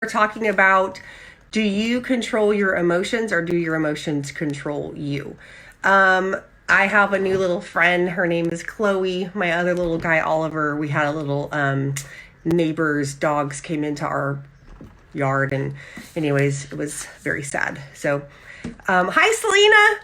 We're talking about, do you control your emotions or do your emotions control you? I have a new little friend. Her name is Chloe. My other little guy, Oliver, we had a little neighbor's dogs came into our yard. And anyways, it was very sad. So, hi, Selena.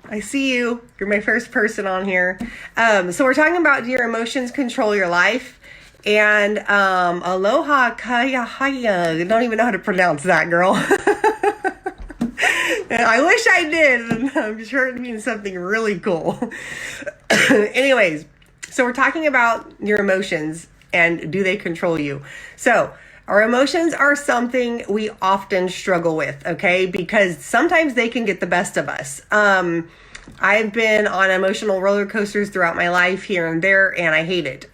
I see you. You're my first person on here. So we're talking about, do your emotions control your life? And aloha kaya haya. I don't even know how to pronounce that, girl. I wish I did. I'm sure it means something really cool. Anyways, so we're talking about your emotions and do they control you? So our emotions are something we often struggle with, okay? Because sometimes they can get the best of us. I've been on emotional roller coasters throughout my life here and there, and I hate it.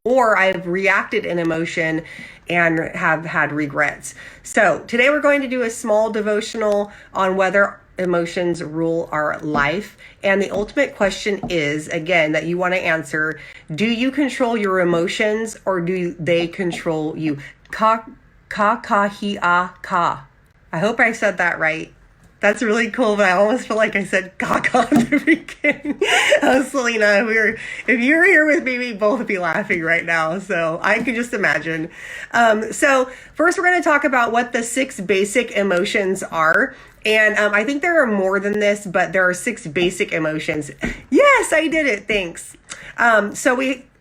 Or I've reacted in emotion and have had regrets. So today we're going to do a small devotional on whether emotions rule our life. And the ultimate question is, again, that you want to answer, do you control your emotions or do they control you? Ka hi a ka. I hope I said that right. That's really cool, but I almost feel like I said caca at the beginning. Selena, if you were here with me, we'd both be laughing right now. So I can just imagine. So first we're going to talk about what the 6 basic emotions are. And I think there are more than this, but there are 6 basic emotions. Yes, I did it. Thanks. So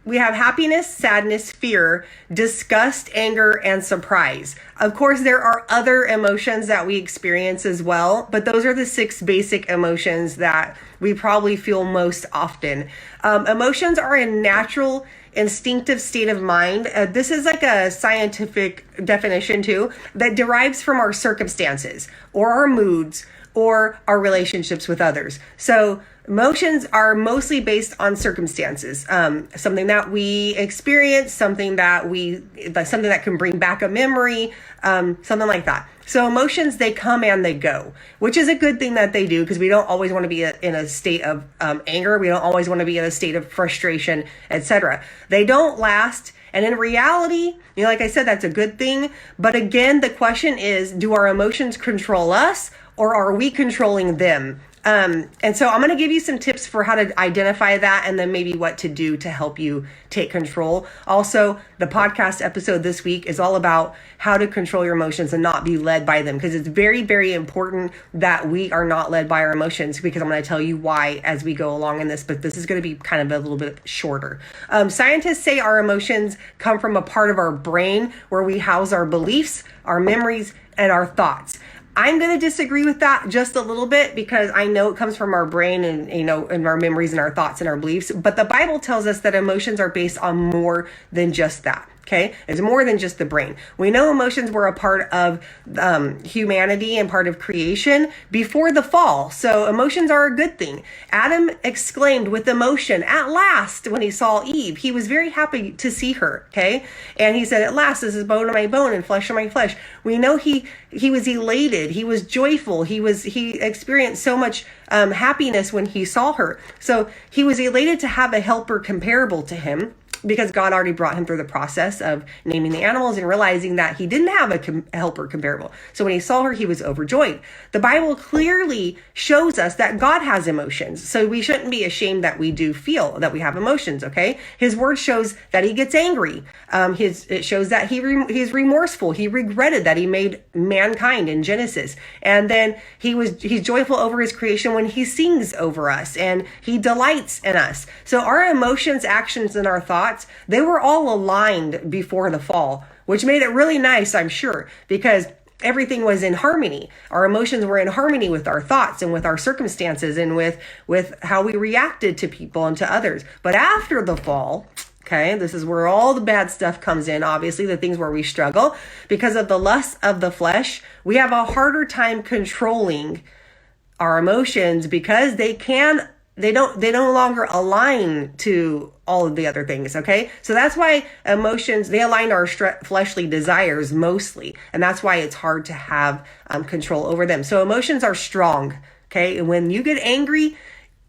we have happiness, sadness, fear, disgust, anger, and surprise. Of course, there are other emotions that we experience as well, but those are the 6 basic emotions that we probably feel most often. Emotions are a natural, instinctive state of mind. This is like a scientific definition too, that derives from our circumstances or our moods or our relationships with others. So emotions are mostly based on circumstances, something that we experience, something that can bring back a memory, something like that. So emotions, they come and they go, which is a good thing that they do, because we don't always want to be in a state of anger. We don't always want to be in a state of frustration, etc. They don't last. And in reality, like I said, that's a good thing. But again, the question is, do our emotions control us or are we controlling them? And so I'm going to give you some tips for how to identify that and then maybe what to do to help you take control. Also, the podcast episode this week is all about how to control your emotions and not be led by them, because it's very, very important that we are not led by our emotions, because I'm going to tell you why as we go along in this, but this is going to be kind of a little bit shorter. Scientists say our emotions come from a part of our brain where we house our beliefs, our memories, and our thoughts. I'm going to disagree with that just a little bit, because I know it comes from our brain and, and our memories and our thoughts and our beliefs. But the Bible tells us that emotions are based on more than just that. Okay, it's more than just the brain. We know emotions were a part of humanity and part of creation before the fall. So emotions are a good thing. Adam exclaimed with emotion, "At last," when he saw Eve. He was very happy to see her. Okay, and he said, "At last, this is bone of my bone and flesh of my flesh." We know he was elated. He was joyful. He experienced so much happiness when he saw her. So he was elated to have a helper comparable to him, because God already brought him through the process of naming the animals and realizing that he didn't have a helper comparable. So when he saw her, he was overjoyed. The Bible clearly shows us that God has emotions. So we shouldn't be ashamed that we do feel that we have emotions, okay? His word shows that he gets angry. It shows that he's remorseful. He regretted that he made mankind in Genesis. And then he's joyful over his creation when he sings over us and he delights in us. So our emotions, actions, and our thoughts, they were all aligned before the fall, which made it really nice, I'm sure, because everything was in harmony. Our emotions were in harmony with our thoughts and with our circumstances and with how we reacted to people and to others. But after the fall, okay, this is where all the bad stuff comes in, obviously, the things where we struggle. Because of the lust of the flesh, we have a harder time controlling our emotions, because they no longer align to all of the other things, okay? So that's why emotions, they align our fleshly desires mostly, and that's why it's hard to have control over them. So emotions are strong, okay? And when you get angry,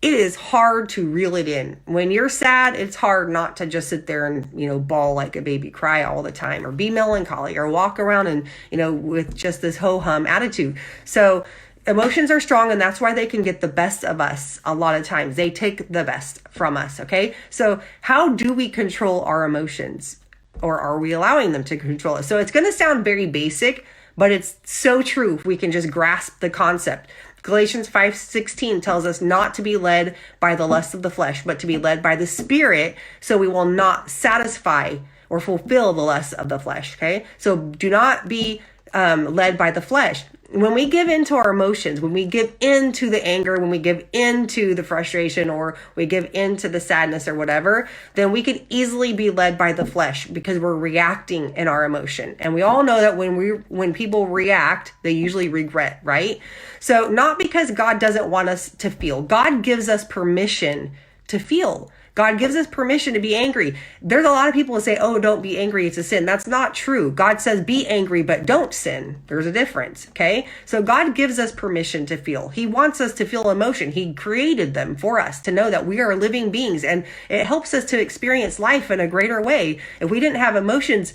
it is hard to reel it in. When you're sad, it's hard not to just sit there and, bawl like a baby, cry all the time, or be melancholy, or walk around and, with just this ho-hum attitude. So emotions are strong, and that's why they can get the best of us a lot of times. They take the best from us, okay? So how do we control our emotions? Or are we allowing them to control us? So it's going to sound very basic, but it's so true if we can just grasp the concept. Galatians 5:16 tells us not to be led by the lust of the flesh, but to be led by the Spirit, so we will not satisfy or fulfill the lust of the flesh, okay? So do not be led by the flesh. When we give into our emotions, when we give into the anger, when we give into the frustration, or we give into the sadness or whatever, then we can easily be led by the flesh because we're reacting in our emotion. And we all know that when people react, they usually regret, right? So not because God doesn't want us to feel. God gives us permission to feel. God gives us permission to be angry. There's a lot of people who say, oh, don't be angry, it's a sin. That's not true. God says be angry, but don't sin. There's a difference, okay? So God gives us permission to feel. He wants us to feel emotion. He created them for us to know that we are living beings, and it helps us to experience life in a greater way. If we didn't have emotions,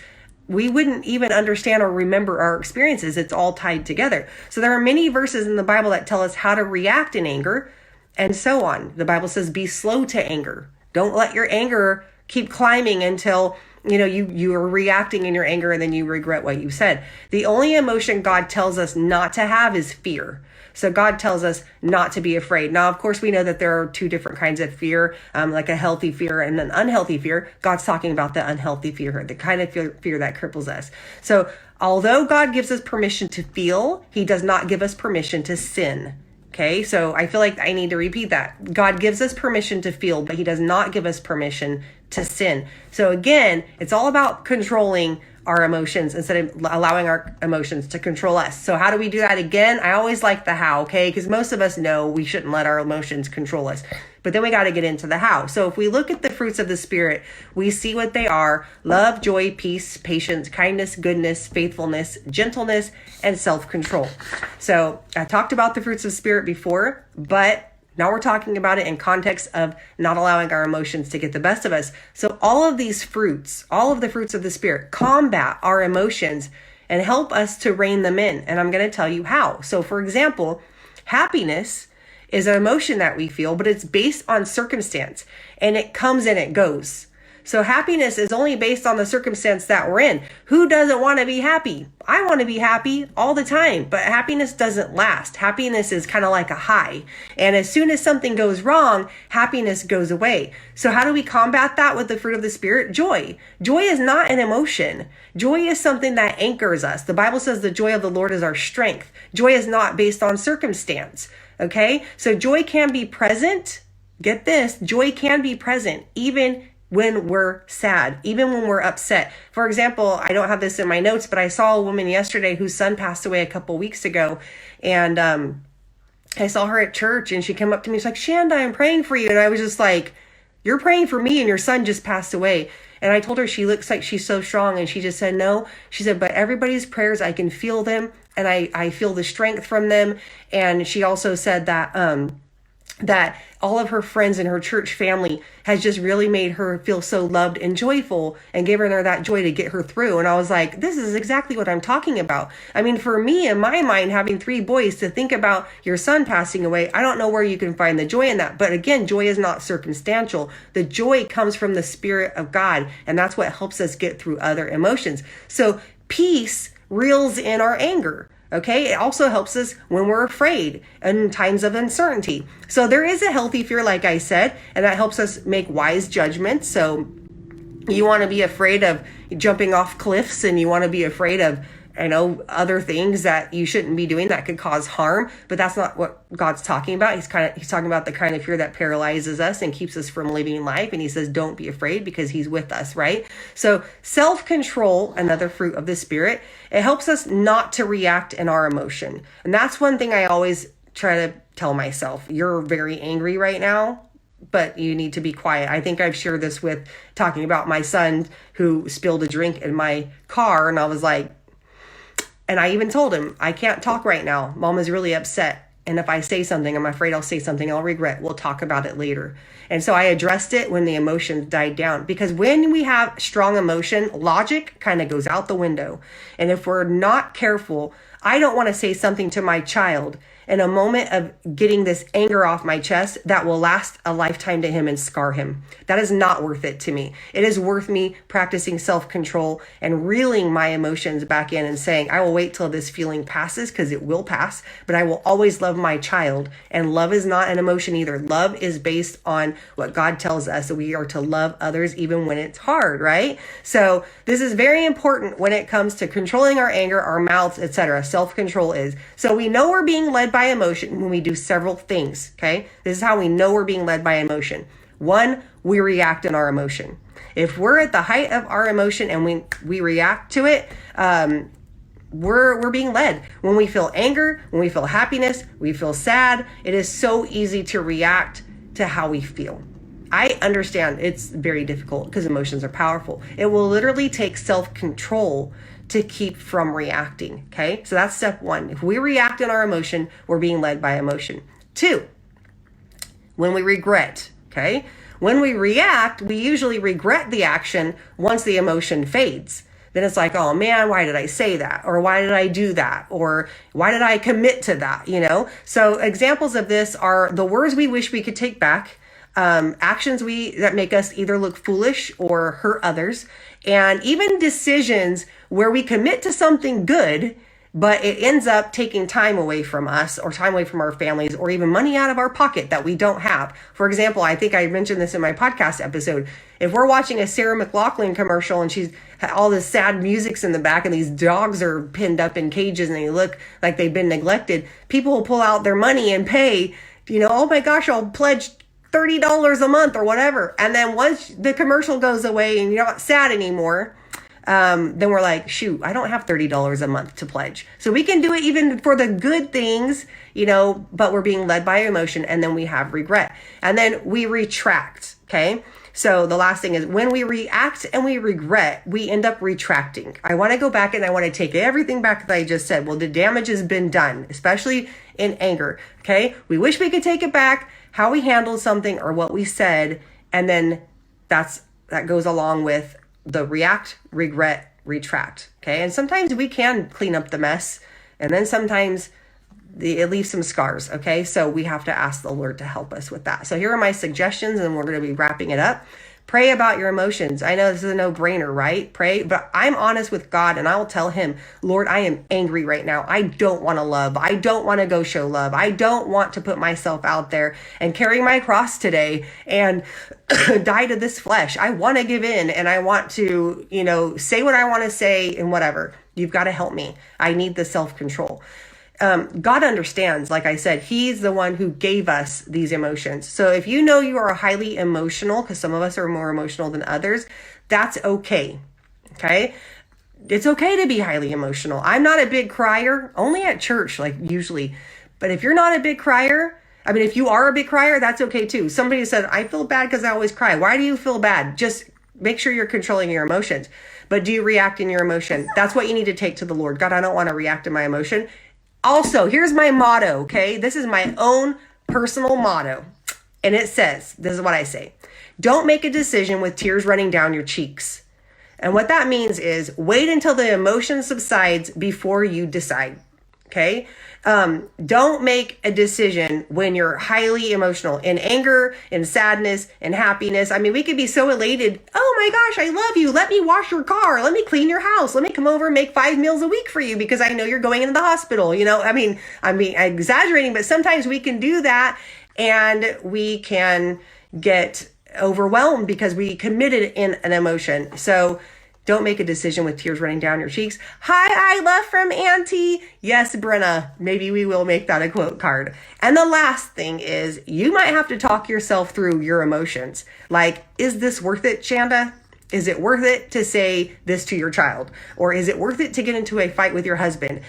we wouldn't even understand or remember our experiences. It's all tied together. So there are many verses in the Bible that tell us how to react in anger and so on. The Bible says be slow to anger. Don't let your anger keep climbing until, you are reacting in your anger and then you regret what you said. The only emotion God tells us not to have is fear. So God tells us not to be afraid. Now, of course, we know that there are two different kinds of fear, like a healthy fear and an unhealthy fear. God's talking about the unhealthy fear, the kind of fear that cripples us. So although God gives us permission to feel, he does not give us permission to sin. Okay, so I feel like I need to repeat that. God gives us permission to feel, but he does not give us permission to sin. So again, it's all about controlling our emotions instead of allowing our emotions to control us. So how do we do that? Again, I always like the how, okay? Because most of us know we shouldn't let our emotions control us. But then we got to get into the how. So if we look at the fruits of the Spirit, we see what they are: love, joy, peace, patience, kindness, goodness, faithfulness, gentleness, and self-control. So I talked about the fruits of Spirit before, but now we're talking about it in context of not allowing our emotions to get the best of us. So all of these fruits, all of the fruits of the Spirit, combat our emotions and help us to rein them in. And I'm going to tell you how. So for example, happiness is an emotion that we feel, but it's based on circumstance, and it comes and it goes. So happiness is only based on the circumstance that we're in. Who doesn't want to be happy? I want to be happy all the time, but happiness doesn't last. Happiness is kind of like a high. And as soon as something goes wrong, happiness goes away. So how do we combat that with the fruit of the Spirit? Joy. Joy is not an emotion. Joy is something that anchors us. The Bible says the joy of the Lord is our strength. Joy is not based on circumstance. Okay? So joy can be present. Get this. Joy can be present even when we're sad, even when we're upset. For example, I don't have this in my notes, but I saw a woman yesterday whose son passed away a couple weeks ago. And I saw her at church, and she came up to me. She's like, Shanda, I'm praying for you. And I was just like, you're praying for me and your son just passed away. And I told her she looks like she's so strong. And she just said, no. She said, but everybody's prayers, I can feel them. And I feel the strength from them. And she also said that that all of her friends and her church family has just really made her feel so loved and joyful and given her that joy to get her through. And I was like, this is exactly what I'm talking about. I mean, for me, in my mind, having 3 boys, to think about your son passing away, I don't know where you can find the joy in that. But again, joy is not circumstantial. The joy comes from the Spirit of God, and that's what helps us get through other emotions. So peace reels in our anger. Okay, it also helps us when we're afraid in times of uncertainty. So there is a healthy fear, like I said, and that helps us make wise judgments. So you want to be afraid of jumping off cliffs, and you want to be afraid of, other things that you shouldn't be doing that could cause harm. But that's not what God's talking about. He's talking about the kind of fear that paralyzes us and keeps us from living life. And he says, don't be afraid, because he's with us, right? So self-control, another fruit of the Spirit, it helps us not to react in our emotion. And that's one thing I always try to tell myself. You're very angry right now, but you need to be quiet. I think I've shared this with talking about my son who spilled a drink in my car. And I was like, and I even told him, I can't talk right now. Mom is really upset. And if I say something, I'm afraid I'll say something I'll regret. We'll talk about it later. And so I addressed it when the emotions died down, because when we have strong emotion, logic kind of goes out the window. And if we're not careful, I don't want to say something to my child in a moment of getting this anger off my chest that will last a lifetime to him and scar him. That is not worth it to me. It is worth me practicing self-control and reeling my emotions back in and saying, I will wait till this feeling passes, because it will pass, but I will always love my child. And love is not an emotion either. Love is based on what God tells us, that we are to love others even when it's hard, right? So this is very important when it comes to controlling our anger, our mouths, etc. Self-control is. So we know we're being led by emotion when we do several things, okay? This is how we know we're being led by emotion. One, we react in our emotion. If we're at the height of our emotion and we react to it, we're being led. When we feel anger, when we feel happiness, we feel sad, it is so easy to react to how we feel. I understand it's very difficult because emotions are powerful. It will literally take self-control to keep from reacting, okay? So that's step one. If we react in our emotion, we're being led by emotion. Two, when we regret, okay? When we react, we usually regret the action once the emotion fades. Then it's like, oh man, why did I say that? Or why did I do that? Or why did I commit to that, So examples of this are the words we wish we could take back, actions that make us either look foolish or hurt others, and even decisions where we commit to something good, but it ends up taking time away from us or time away from our families or even money out of our pocket that we don't have. For example, I think I mentioned this in my podcast episode. If we're watching a Sarah McLachlan commercial and she's all this sad music's in the back and these dogs are pinned up in cages and they look like they've been neglected, people will pull out their money and pay, oh my gosh, I'll pledge $30 a month or whatever. And then once the commercial goes away and you're not sad anymore, then we're like, shoot, I don't have $30 a month to pledge. So we can do it even for the good things, but we're being led by emotion, and then we have regret. And then we retract, okay? So the last thing is when we react and we regret, we end up retracting. I want to go back and I want to take everything back that I just said. Well, the damage has been done, especially in anger, okay? We wish we could take it back, how we handled something or what we said, and then that goes along with the react, regret, retract, okay? And sometimes we can clean up the mess, and then sometimes it leaves some scars, okay? So we have to ask the Lord to help us with that. So here are my suggestions, and we're going to be wrapping it up. Pray about your emotions. I know this is a no-brainer, right? Pray, but I'm honest with God, and I will tell him, Lord, I am angry right now. I don't want to love. I don't want to go show love. I don't want to put myself out there and carry my cross today and die to this flesh. I want to give in, and I want to, say what I want to say and whatever. You've got to help me. I need the self-control. God understands, like I said, he's the one who gave us these emotions. So if you know you are highly emotional, because some of us are more emotional than others, that's okay. Okay. It's okay to be highly emotional. I'm not a big crier, only at church, like usually. But if you're not a big crier, if you are a big crier, that's okay too. Somebody said, I feel bad because I always cry. Why do you feel bad? Just make sure you're controlling your emotions. But do you react in your emotion? That's what you need to take to the Lord. God, I don't want to react in my emotion. Also, here's my motto, okay? This is my own personal motto. And it says, this is what I say: don't make a decision with tears running down your cheeks. And what that means is wait until the emotion subsides before you decide, okay? Don't make a decision when you're highly emotional, in anger, in sadness, in happiness. We could be so elated. Oh my gosh, I love you. Let me wash your car. Let me clean your house. Let me come over and make 5 meals a week for you because I know you're going into the hospital. I'm exaggerating, but sometimes we can do that and we can get overwhelmed because we committed in an emotion. So don't make a decision with tears running down your cheeks. Hi, I love from Auntie. Yes, Brenna. Maybe we will make that a quote card. And the last thing is you might have to talk yourself through your emotions. Like, is this worth it, Shanda? Is it worth it to say this to your child? Or is it worth it to get into a fight with your husband?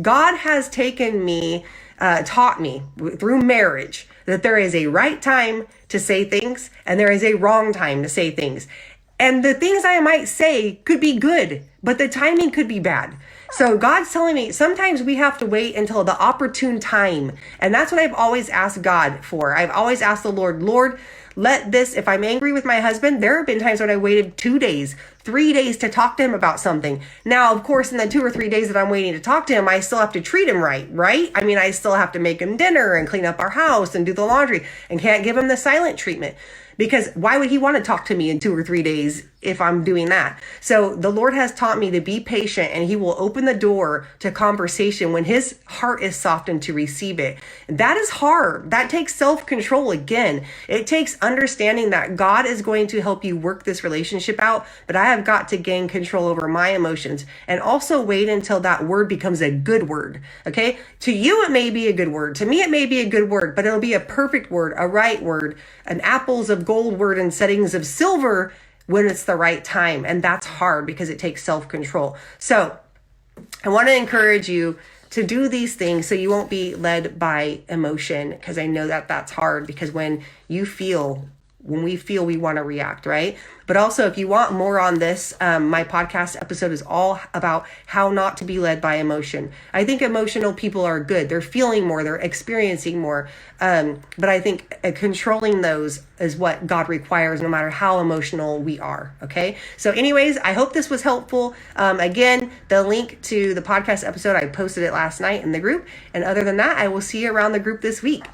God has taught me through marriage that there is a right time to say things and there is a wrong time to say things. And the things I might say could be good, but the timing could be bad. So God's telling me sometimes we have to wait until the opportune time. And that's what I've always asked God for. I've always asked the Lord, let this, if I'm angry with my husband, there have been times when I waited 2 days, 3 days to talk to him about something. Now, of course, in the 2 or 3 days that I'm waiting to talk to him, I still have to treat him right? I mean, I still have to make him dinner and clean up our house and do the laundry and can't give him the silent treatment. Because why would he want to talk to me in 2 or 3 days if I'm doing that? So the Lord has taught me to be patient, and he will open the door to conversation when his heart is softened to receive it. That is hard. That takes self-control again. It takes understanding that God is going to help you work this relationship out, but I have got to gain control over my emotions and also wait until that word becomes a good word. Okay? To you, it may be a good word. To me, it may be a good word, but it'll be a perfect word, a right word, an apples of gold word and settings of silver when it's the right time. And that's hard because it takes self-control. So I want to encourage you to do these things so you won't be led by emotion, because I know that that's hard, because when we feel, we want to react, right? But also, if you want more on this, my podcast episode is all about how not to be led by emotion. I think emotional people are good. They're feeling more, they're experiencing more. But I think controlling those is what God requires, no matter how emotional we are. Okay. So anyways, I hope this was helpful. Again, the link to the podcast episode, I posted it last night in the group. And other than that, I will see you around the group this week.